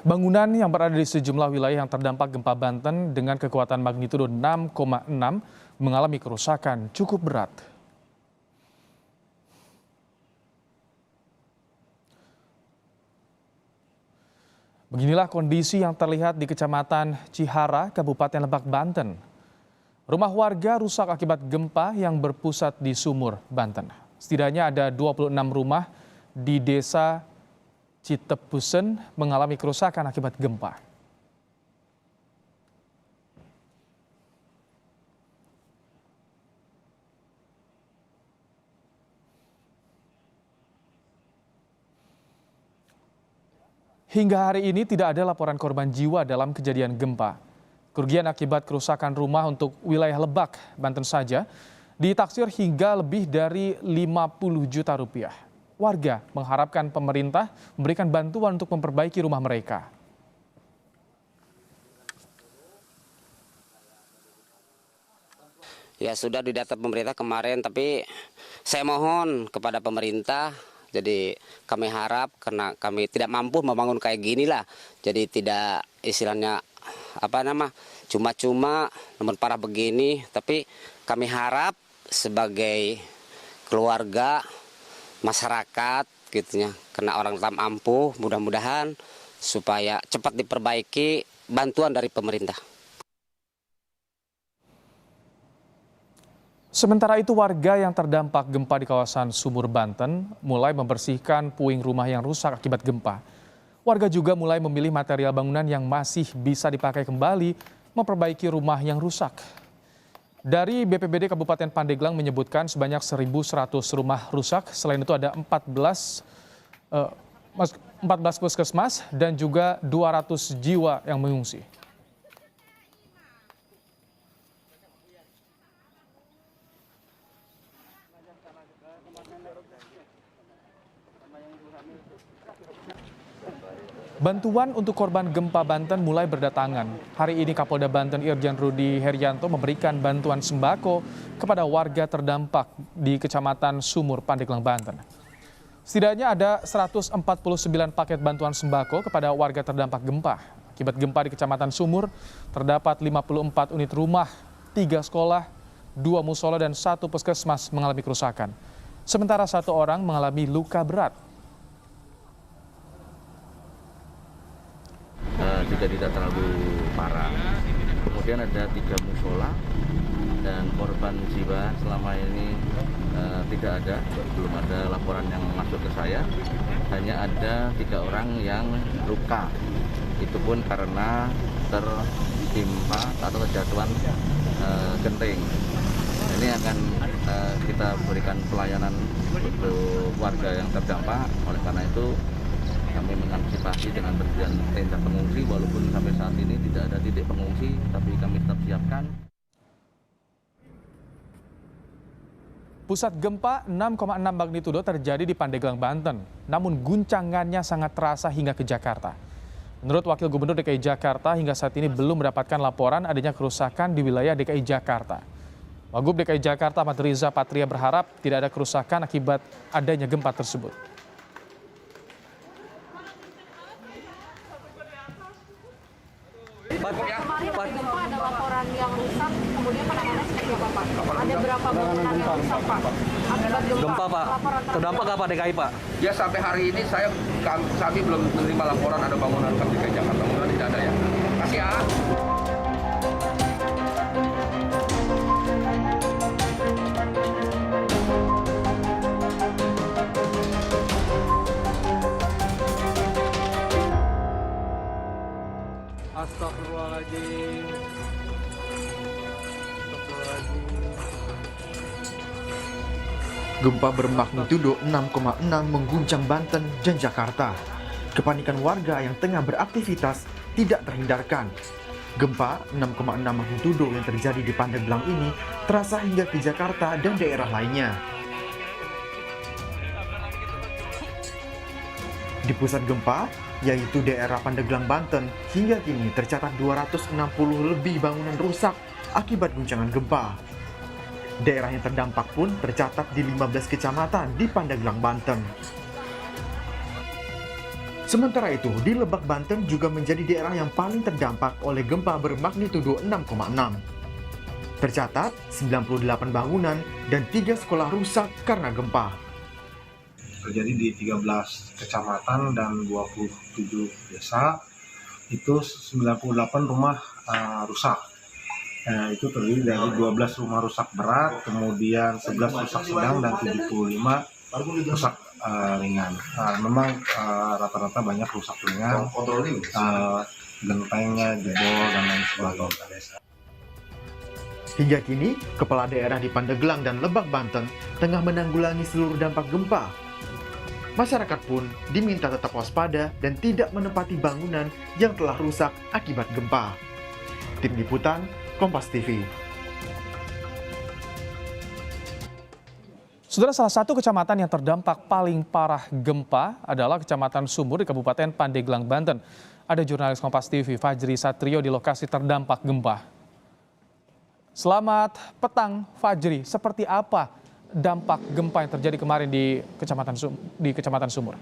Bangunan yang berada di sejumlah wilayah yang terdampak gempa Banten dengan kekuatan magnitudo 6,6 mengalami kerusakan cukup berat. Beginilah kondisi yang terlihat di Kecamatan Cihara, Kabupaten Lebak, Banten. Rumah warga rusak akibat gempa yang berpusat di Sumur, Banten. Setidaknya ada 26 rumah di Desa Citepusen mengalami kerusakan akibat gempa. Hingga hari ini tidak ada laporan korban jiwa dalam kejadian gempa. Kerugian akibat kerusakan rumah untuk wilayah Lebak, Banten saja ditaksir hingga lebih dari 50 juta rupiah. Warga mengharapkan pemerintah memberikan bantuan untuk memperbaiki rumah mereka. Ya sudah didata pemerintah kemarin, tapi saya mohon kepada pemerintah. Jadi kami harap karena kami tidak mampu membangun kayak gini lah. Jadi tidak istilahnya cuma-cuma namun parah begini. Tapi kami harap sebagai keluarga masyarakat gitunya, karena orang tak mampu, mudah-mudahan supaya cepat diperbaiki bantuan dari pemerintah. Sementara itu warga yang terdampak gempa di kawasan Sumur, Banten mulai membersihkan puing rumah yang rusak akibat gempa. Warga juga mulai memilih material bangunan yang masih bisa dipakai kembali memperbaiki rumah yang rusak. Dari BPBD Kabupaten Pandeglang menyebutkan sebanyak 1.100 rumah rusak. Selain itu ada 14 puskesmas dan juga 200 jiwa yang mengungsi. Bantuan untuk korban gempa Banten mulai berdatangan. Hari ini Kapolda Banten Irjen Rudi Herianto memberikan bantuan sembako kepada warga terdampak di Kecamatan Sumur, Pandeglang, Banten. Setidaknya ada 149 paket bantuan sembako kepada warga terdampak gempa. Akibat gempa di Kecamatan Sumur, terdapat 54 unit rumah, 3 sekolah, 2 musola dan 1 puskesmas mengalami kerusakan. Sementara 1 orang mengalami luka berat. Tidak terlalu parah. Kemudian ada 3 musola dan korban jiwa selama ini tidak ada, belum ada laporan yang masuk ke saya. Hanya ada 3 orang yang luka. Itu pun karena tertimpa atau kejatuhan genting. Ini akan kita berikan pelayanan untuk warga yang terdampak. Oleh karena itu kami mengantisipasi dengan berdirian tenda pengungsi, walaupun sampai saat ini tidak ada titik pengungsi, tapi kami tetap siapkan. Pusat gempa 6,6 magnitudo terjadi di Pandeglang, Banten. Namun guncangannya sangat terasa hingga ke Jakarta. Menurut Wakil Gubernur DKI Jakarta, hingga saat ini belum mendapatkan laporan adanya kerusakan di wilayah DKI Jakarta. Wagub DKI Jakarta Ahmad Riza Patria berharap tidak ada kerusakan akibat adanya gempa tersebut. Kemarin gempa ada laporan yang rusak, kemudian penanganannya seperti apa, Pak? Ada berapa bangunan yang rusak, Pak? Akibat Gempa, Pak. Terdampak apa DKI, Pak? Ya sampai hari ini kami belum menerima laporan ada bangunan di DKI Jakarta. Mudah tidak ada ya. Kasih ya. Astagfirullahaladzim. Gempa bermagnitudo 6,6 mengguncang Banten dan Jakarta. Kepanikan warga yang tengah beraktivitas tidak terhindarkan. Gempa 6,6 magnitudo yang terjadi di Pandeglang ini terasa hingga ke Jakarta dan daerah lainnya. Di pusat gempa, yaitu daerah Pandeglang, Banten, hingga kini tercatat 260 lebih bangunan rusak akibat guncangan gempa. Daerah yang terdampak pun tercatat di 15 kecamatan di Pandeglang, Banten. Sementara itu, di Lebak, Banten juga menjadi daerah yang paling terdampak oleh gempa bermagnitudo 6,6. Tercatat 98 bangunan dan 3 sekolah rusak karena gempa. Terjadi di 13 kecamatan dan 27 desa, itu 98 rumah rusak. Itu terdiri dari 12 rumah rusak berat, kemudian 11 rusak sedang dan 75 rusak ringan. Memang rata-rata banyak rusak ringan, gentengnya jebol dan lain sebagainya. Hingga kini, kepala daerah di Pandeglang dan Lebak, Banten tengah menanggulangi seluruh dampak gempa. Masyarakat pun diminta tetap waspada dan tidak menempati bangunan yang telah rusak akibat gempa. Tim Liputan, Kompas TV. Saudara, salah satu kecamatan yang terdampak paling parah gempa adalah Kecamatan Sumur di Kabupaten Pandeglang, Banten. Ada jurnalis Kompas TV Fajri Satrio di lokasi terdampak gempa. Selamat petang, Fajri. Seperti apa dampak gempa yang terjadi kemarin di Kecamatan Sumur?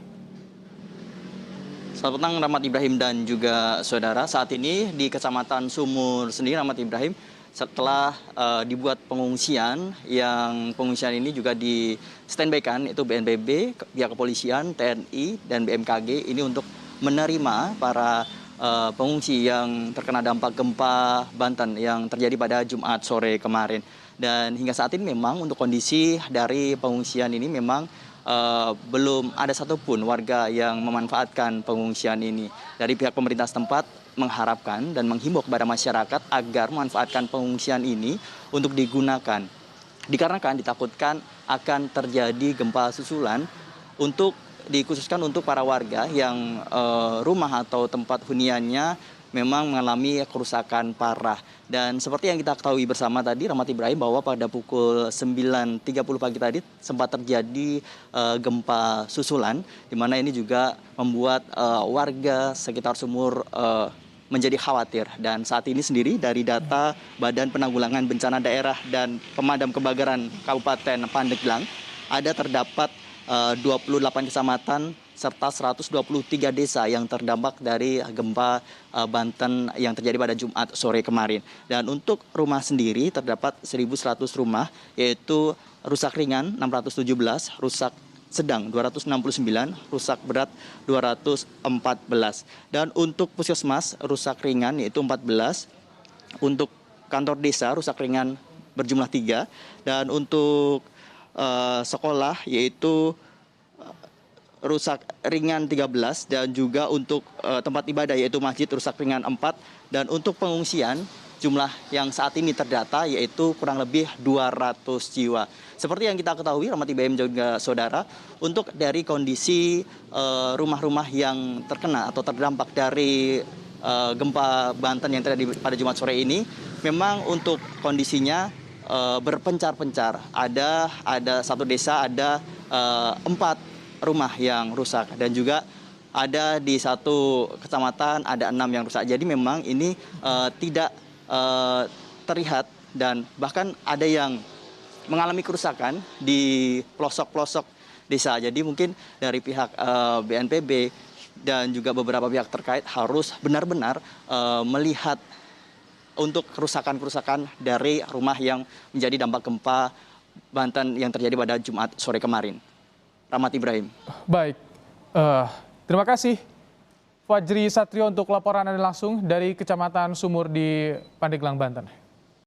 Selamat petang, Rahmat Ibrahim dan juga saudara. Saat ini di Kecamatan Sumur sendiri, Rahmat Ibrahim, setelah dibuat pengungsian, yang pengungsian ini juga di standby-kan, itu BNPB, pihak kepolisian, TNI, dan BMKG ini untuk menerima para pengungsi yang terkena dampak gempa Banten yang terjadi pada Jumat sore kemarin. Dan hingga saat ini memang untuk kondisi dari pengungsian ini memang belum ada satupun warga yang memanfaatkan pengungsian ini. Dari pihak pemerintah setempat mengharapkan dan menghimbau kepada masyarakat agar memanfaatkan pengungsian ini untuk digunakan. Dikarenakan ditakutkan akan terjadi gempa susulan, untuk dikhususkan untuk para warga yang rumah atau tempat huniannya memang mengalami kerusakan parah. Dan seperti yang kita ketahui bersama tadi, Rahmat Ibrahim, bahwa pada pukul 9.30 pagi tadi sempat terjadi gempa susulan, di mana ini juga membuat warga sekitar Sumur menjadi khawatir. Dan saat ini sendiri dari data Badan Penanggulangan Bencana Daerah dan Pemadam Kebakaran Kabupaten Pandeglang, ada terdapat 28 kecamatan serta 123 desa yang terdampak dari gempa Banten yang terjadi pada Jumat sore kemarin. Dan untuk rumah sendiri terdapat 1.100 rumah, yaitu rusak ringan 617, rusak sedang 269, rusak berat 214. Dan untuk puskesmas rusak ringan yaitu 14, untuk kantor desa rusak ringan berjumlah 3, dan untuk sekolah yaitu rusak ringan 13, dan juga untuk tempat ibadah yaitu masjid rusak ringan 4, dan untuk pengungsian jumlah yang saat ini terdata yaitu kurang lebih 200 jiwa. Seperti yang kita ketahui, Rahmat Ibrahim juga saudara, untuk dari kondisi rumah-rumah yang terkena atau terdampak dari gempa Banten yang terjadi pada Jumat sore ini, memang untuk kondisinya berpencar-pencar. Ada satu desa ada 4 rumah yang rusak, dan juga ada di satu kecamatan ada 6 yang rusak. Jadi memang ini tidak terlihat, dan bahkan ada yang mengalami kerusakan di pelosok-pelosok desa. Jadi mungkin dari pihak BNPB dan juga beberapa pihak terkait harus benar-benar melihat untuk kerusakan-kerusakan dari rumah yang menjadi dampak gempa Banten yang terjadi pada Jumat sore kemarin. Rahmat Ibrahim. Baik, terima kasih Fajri Satrio untuk laporan Anda langsung dari Kecamatan Sumur di Pandeglang, Banten.